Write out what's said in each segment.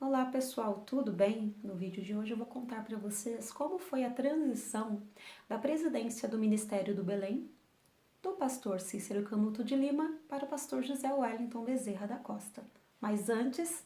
Olá pessoal, tudo bem? No vídeo de hoje eu vou contar para vocês como foi a transição da presidência do Ministério do Belém, do pastor Cícero Canuto de Lima, para o pastor José Wellington Bezerra da Costa. Mas antes,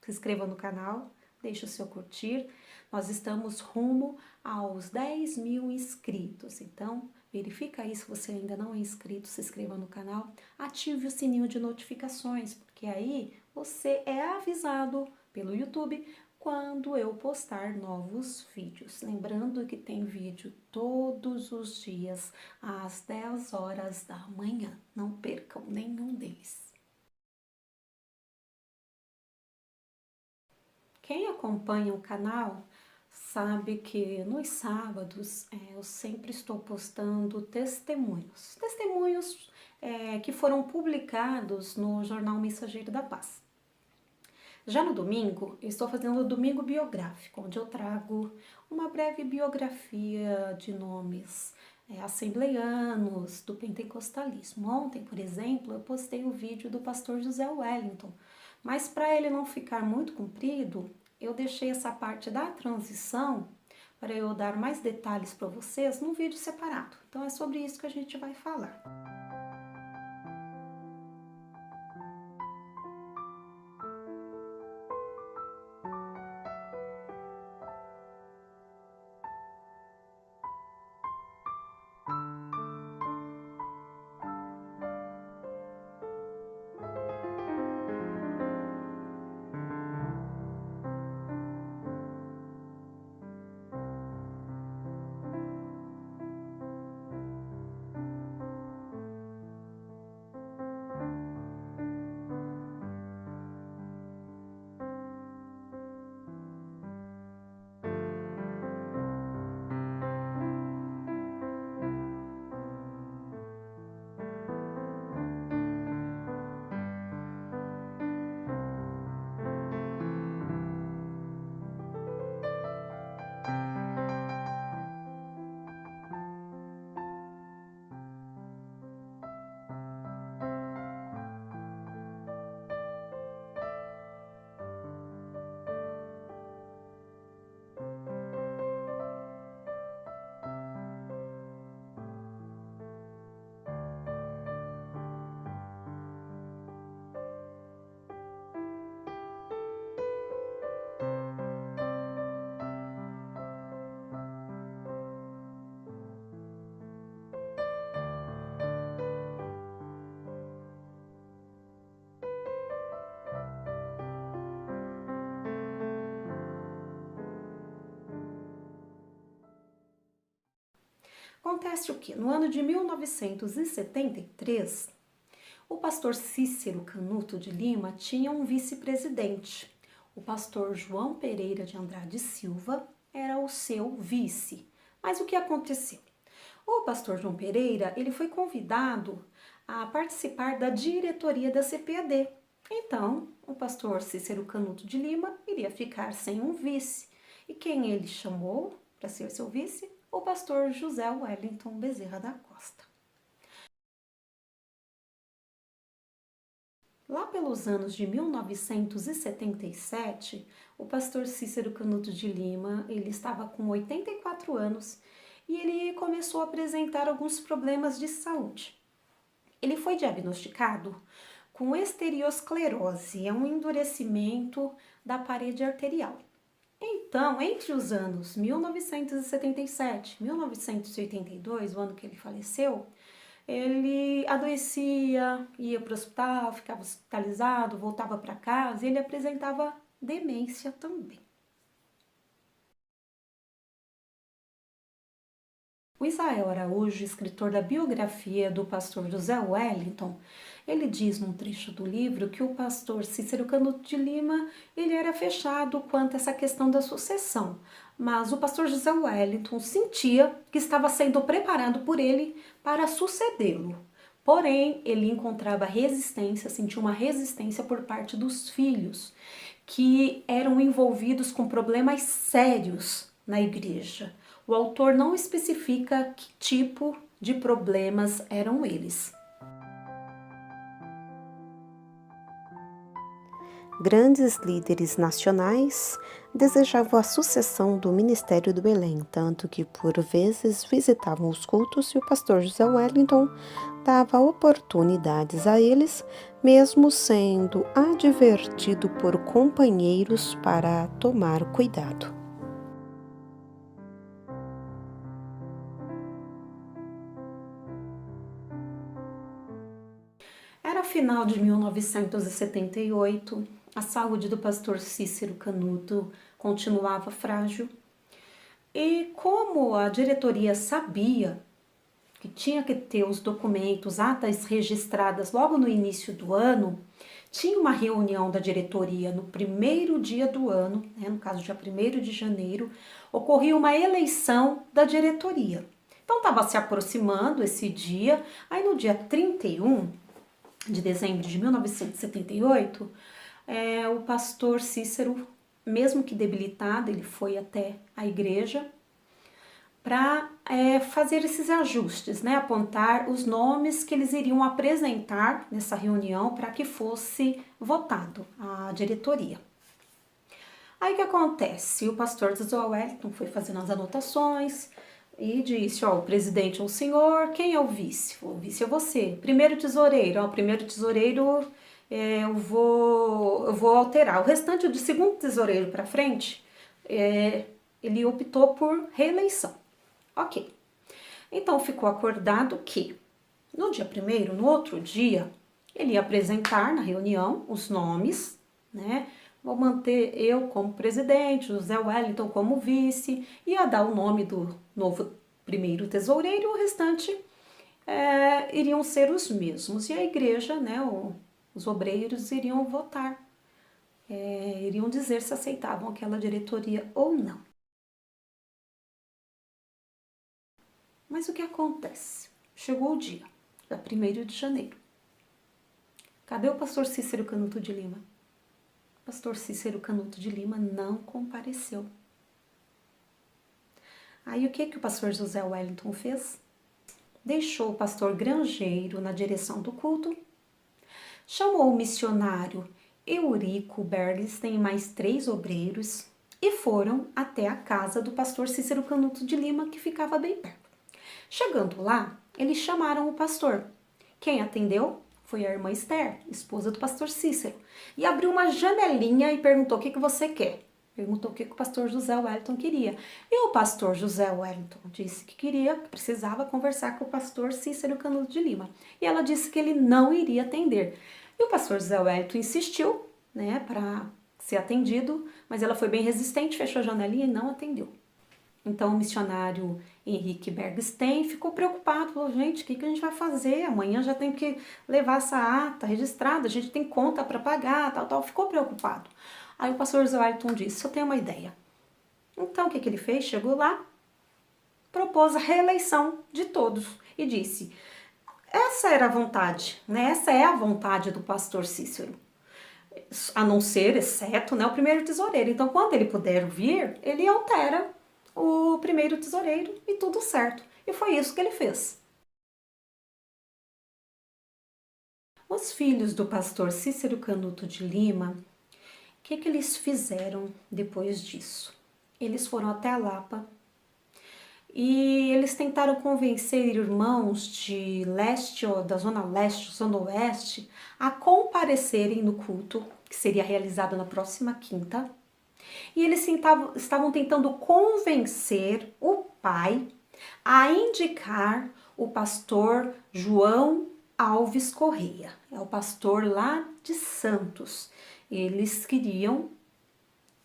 se inscreva no canal, deixe o seu curtir. Nós estamos rumo aos 10 mil inscritos, então verifica aí se você ainda não é inscrito, se inscreva no canal, ative o sininho de notificações, porque aí você é avisado pelo YouTube quando eu postar novos vídeos. Lembrando que tem vídeo todos os dias às 10 horas da manhã, não percam nenhum deles. Quem acompanha o canal sabe que nos sábados eu sempre estou postando testemunhos. Testemunhos que foram publicados no jornal Mensageiro da Paz. Já no domingo, eu estou fazendo o Domingo Biográfico, onde eu trago uma breve biografia de nomes assembleianos do pentecostalismo. Ontem, por exemplo, eu postei o vídeo do pastor José Wellington, mas para ele não ficar muito comprido, eu deixei essa parte da transição para eu dar mais detalhes para vocês num vídeo separado. Então é sobre isso que a gente vai falar. Acontece o que? No ano de 1973, o pastor Cícero Canuto de Lima tinha um vice-presidente. O pastor João Pereira de Andrade Silva era o seu vice. Mas o que aconteceu? O pastor João Pereira, ele foi convidado a participar da diretoria da CPAD. Então, o pastor Cícero Canuto de Lima iria ficar sem um vice. E quem ele chamou para ser seu vice? O pastor José Wellington Bezerra da Costa. Lá pelos anos de 1977, o pastor Cícero Canuto de Lima, ele estava com 84 anos e ele começou a apresentar alguns problemas de saúde. Ele foi diagnosticado com estereosclerose, é um endurecimento da parede arterial. Então, entre os anos 1977 e 1982, o ano que ele faleceu, ele adoecia, ia para o hospital, ficava hospitalizado, voltava para casa e ele apresentava demência também. O Israel Araújo, escritor da biografia do pastor José Wellington, ele diz num trecho do livro que o pastor Cícero Canuto de Lima ele era fechado quanto a essa questão da sucessão, mas o pastor José Wellington sentia que estava sendo preparado por ele para sucedê-lo. Porém, ele encontrava resistência, sentia uma resistência por parte dos filhos, que eram envolvidos com problemas sérios na igreja. O autor não especifica que tipo de problemas eram eles. Grandes líderes nacionais desejavam a sucessão do ministério do Belém, tanto que por vezes visitavam os cultos e o pastor José Wellington dava oportunidades a eles, mesmo sendo advertido por companheiros para tomar cuidado. Era final de 1978, a saúde do pastor Cícero Canuto continuava frágil e como a diretoria sabia que tinha que ter os documentos, atas registradas logo no início do ano, tinha uma reunião da diretoria no primeiro dia do ano, no caso dia 1º de janeiro, ocorria uma eleição da diretoria. Então estava se aproximando esse dia, aí no dia 31 de dezembro de 1978, o pastor Cícero, mesmo que debilitado, ele foi até a igreja para fazer esses ajustes, apontar os nomes que eles iriam apresentar nessa reunião para que fosse votado a diretoria. Aí o que acontece? O pastor José Wellington foi fazendo as anotações e disse, o presidente é o senhor, quem é o vice? O vice é você. Primeiro tesoureiro, o primeiro tesoureiro eu vou alterar. O restante do segundo tesoureiro para frente, ele optou por reeleição. Ok. Então ficou acordado que no dia 1º, no outro dia, ele ia apresentar na reunião os nomes, Vou manter eu como presidente, José Wellington como vice, ia dar o nome do novo primeiro tesoureiro e o restante iriam ser os mesmos. E a igreja, os obreiros iriam votar, iriam dizer se aceitavam aquela diretoria ou não. Mas o que acontece? Chegou o dia 1º de janeiro. Cadê o pastor Cícero Canuto de Lima? O pastor Cícero Canuto de Lima não compareceu. Aí o que o pastor José Wellington fez? Deixou o pastor Grangeiro na direção do culto, chamou o missionário Eurico Bergstein e mais 3 obreiros e foram até a casa do pastor Cícero Canuto de Lima, que ficava bem perto. Chegando lá, eles chamaram o pastor. Quem atendeu foi a irmã Esther, esposa do pastor Cícero, e abriu uma janelinha e perguntou: o que você quer? Perguntou o que o pastor José Wellington queria. E o pastor José Wellington disse que precisava conversar com o pastor Cícero Canuto de Lima. E ela disse que ele não iria atender. E o pastor José Wellington insistiu, para ser atendido, mas ela foi bem resistente, fechou a janelinha e não atendeu. Então o missionário Henrique Bergstein ficou preocupado, falou: gente, o que a gente vai fazer? Amanhã já tem que levar essa ata registrada, a gente tem conta para pagar, tal. Ficou preocupado. Aí o pastor José Wellington disse: eu tenho uma ideia. Então o que ele fez? Chegou lá, propôs a reeleição de todos e disse: essa era a vontade, essa é a vontade do pastor Cícero, a não ser, exceto, o primeiro tesoureiro. Então quando ele puder vir, ele altera o primeiro tesoureiro e tudo certo. E foi isso que ele fez. Os filhos do pastor Cícero Canuto de Lima, o que eles fizeram depois disso? Eles foram até a Lapa e eles tentaram convencer irmãos de leste, ou da zona leste, zona oeste, a comparecerem no culto, que seria realizado na próxima quinta. E eles estavam tentando convencer o pai a indicar o pastor João Alves Correia. É o pastor lá de Santos. Eles queriam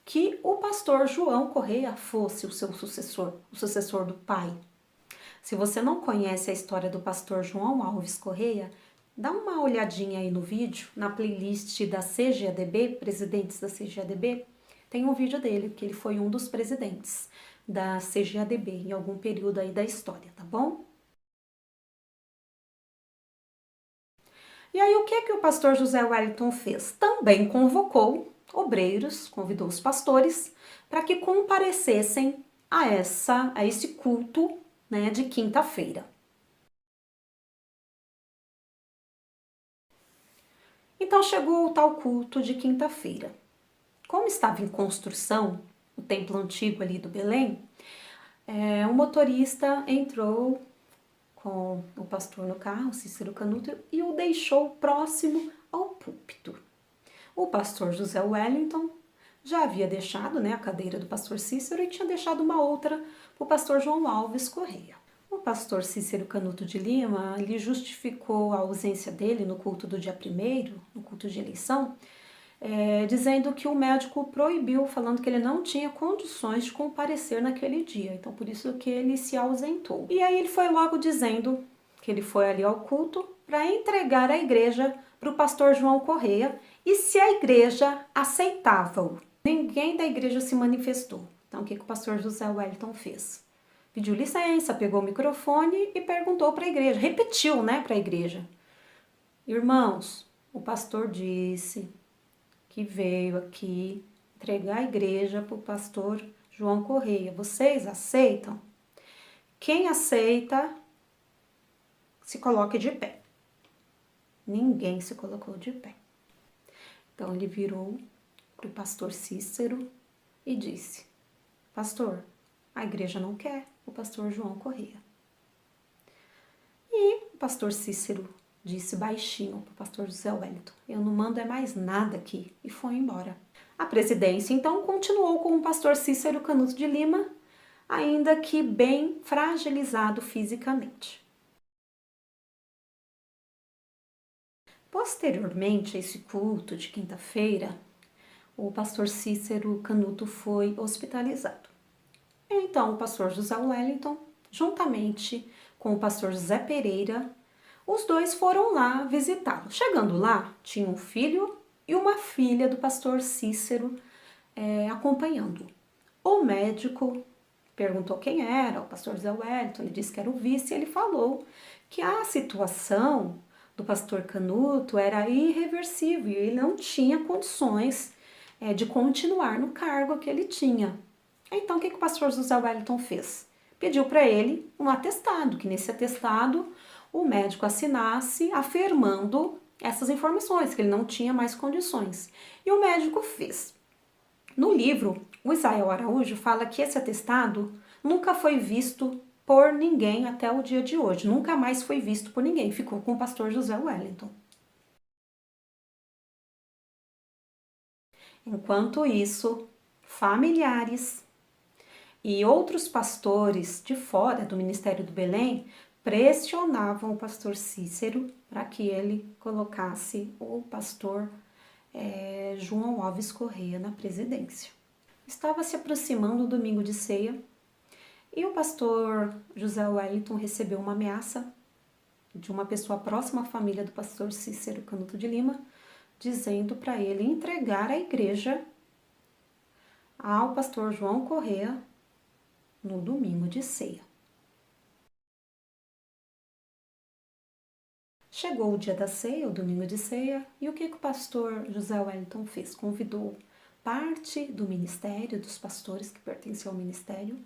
que o pastor João Correia fosse o seu sucessor, o sucessor do pai. Se você não conhece a história do pastor João Alves Correia, dá uma olhadinha aí no vídeo, na playlist da CGADB, Presidentes da CGADB, tem um vídeo dele, que ele foi um dos presidentes da CGADB em algum período aí da história, tá bom? E aí o que o pastor José Wellington fez? Também convocou obreiros, convidou os pastores para que comparecessem a esse culto, de quinta-feira. Então chegou o tal culto de quinta-feira. Como estava em construção o templo antigo ali do Belém, o motorista entrou com o pastor no carro, Cícero Canuto, e o deixou próximo ao púlpito. O pastor José Wellington já havia deixado, né, a cadeira do pastor Cícero e tinha deixado uma outra para o pastor João Alves Correia. O pastor Cícero Canuto de Lima, ele justificou a ausência dele no culto do dia 1º, no culto de eleição, dizendo que o médico proibiu, falando que ele não tinha condições de comparecer naquele dia, então por isso que ele se ausentou. E aí ele foi logo dizendo que ele foi ali ao culto para entregar a igreja para o pastor João Correia e se a igreja aceitava-o. Ninguém da igreja se manifestou. Então o que o pastor José Wellington fez? Pediu licença, pegou o microfone e perguntou para a igreja, repetiu, né, para a igreja: irmãos, o pastor disse que veio aqui entregar a igreja para o pastor João Correia. Vocês aceitam? Quem aceita, se coloque de pé. Ninguém se colocou de pé. Então ele virou para o pastor Cícero e disse: pastor, a igreja não quer o pastor João Correia. E o pastor Cícero disse baixinho para o pastor José Wellington: eu não mando mais nada aqui, e foi embora. A presidência então continuou com o pastor Cícero Canuto de Lima, ainda que bem fragilizado fisicamente. Posteriormente a esse culto de quinta-feira, o pastor Cícero Canuto foi hospitalizado. Então o pastor José Wellington, juntamente com o pastor José Pereira, os dois foram lá visitá-lo. Chegando lá, tinha um filho e uma filha do pastor Cícero acompanhando. O médico perguntou quem era, o pastor José Wellington, ele disse que era o vice, e ele falou que a situação do pastor Canuto era irreversível e ele não tinha condições de continuar no cargo que ele tinha. Então, o que o pastor José Wellington fez? Pediu para ele um atestado, que nesse atestado o médico assinasse afirmando essas informações, que ele não tinha mais condições. E o médico fez. No livro, o Israel Araújo fala que esse atestado nunca foi visto por ninguém até o dia de hoje. Nunca mais foi visto por ninguém. Ficou com o pastor José Wellington. Enquanto isso, familiares e outros pastores de fora do Ministério do Belém pressionavam o pastor Cícero para que ele colocasse o pastor João Alves Correia na presidência. Estava se aproximando o domingo de ceia e o pastor José Wellington recebeu uma ameaça de uma pessoa próxima à família do pastor Cícero Canuto de Lima, dizendo para ele entregar a igreja ao pastor João Correia no domingo de ceia. Chegou o dia da ceia, o domingo de ceia, e o que o pastor José Wellington fez? Convidou parte do ministério, dos pastores que pertenciam ao ministério,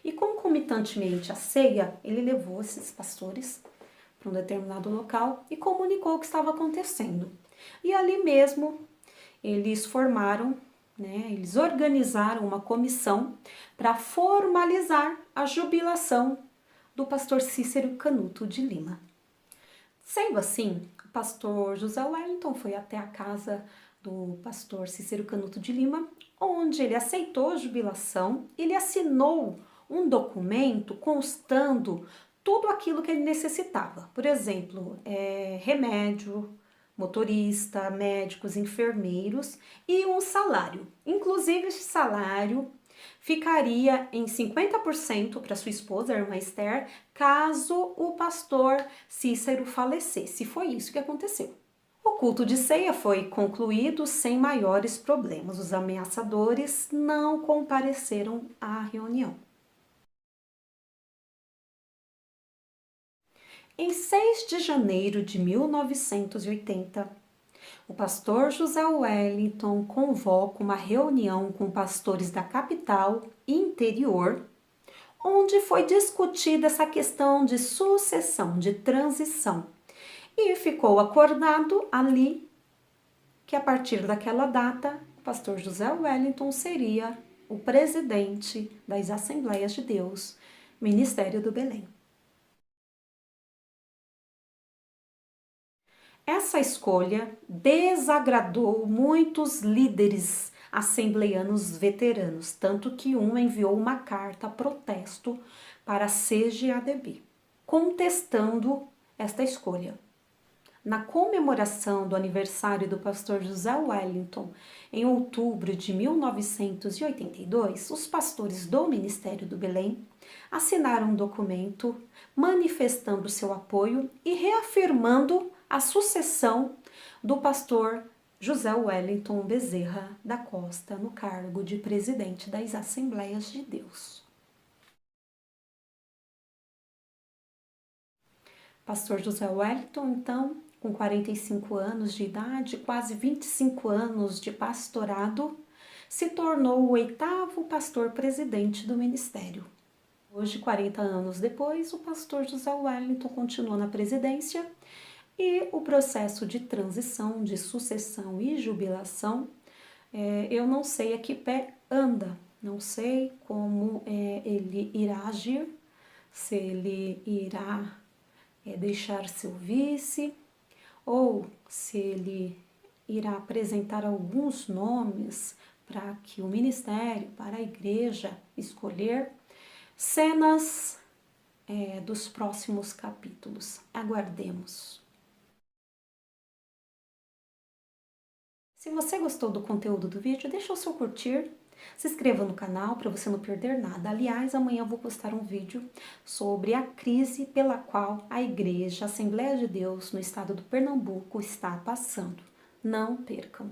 e concomitantemente à ceia, ele levou esses pastores para um determinado local e comunicou o que estava acontecendo. E ali mesmo, eles formaram, eles organizaram uma comissão para formalizar a jubilação do pastor Cícero Canuto de Lima. Sendo assim, o pastor José Wellington foi até a casa do pastor Cícero Canuto de Lima, onde ele aceitou a jubilação, ele assinou um documento constando tudo aquilo que ele necessitava. Por exemplo, remédio, motorista, médicos, enfermeiros e um salário. Inclusive, esse salário ficaria em 50% para sua esposa, a irmã Esther, caso o pastor Cícero falecesse. Foi isso que aconteceu. O culto de ceia foi concluído sem maiores problemas. Os ameaçadores não compareceram à reunião. Em 6 de janeiro de 1980, o pastor José Wellington convoca uma reunião com pastores da capital e interior, onde foi discutida essa questão de sucessão, de transição. E ficou acordado ali que a partir daquela data, o pastor José Wellington seria o presidente das Assembleias de Deus, Ministério do Belém. Essa escolha desagradou muitos líderes assembleianos veteranos, tanto que um enviou uma carta protesto para a CGADB, contestando esta escolha. Na comemoração do aniversário do pastor José Wellington, em outubro de 1982, os pastores do Ministério do Belém assinaram um documento manifestando seu apoio e reafirmando a sucessão do pastor José Wellington Bezerra da Costa no cargo de presidente das Assembleias de Deus. Pastor José Wellington, então, com 45 anos de idade, quase 25 anos de pastorado, se tornou o 8º pastor presidente do ministério. Hoje, 40 anos depois, o pastor José Wellington continua na presidência e o processo de transição, de sucessão e jubilação, eu não sei a que pé anda, não sei como ele irá agir, se ele irá deixar seu vice, ou se ele irá apresentar alguns nomes para que o ministério, para a igreja escolher. Cenas dos próximos capítulos. Aguardemos. Se você gostou do conteúdo do vídeo, deixa o seu curtir. Se inscreva no canal para você não perder nada. Aliás, amanhã eu vou postar um vídeo sobre a crise pela qual a Igreja Assembleia de Deus no estado do Pernambuco está passando. Não percam!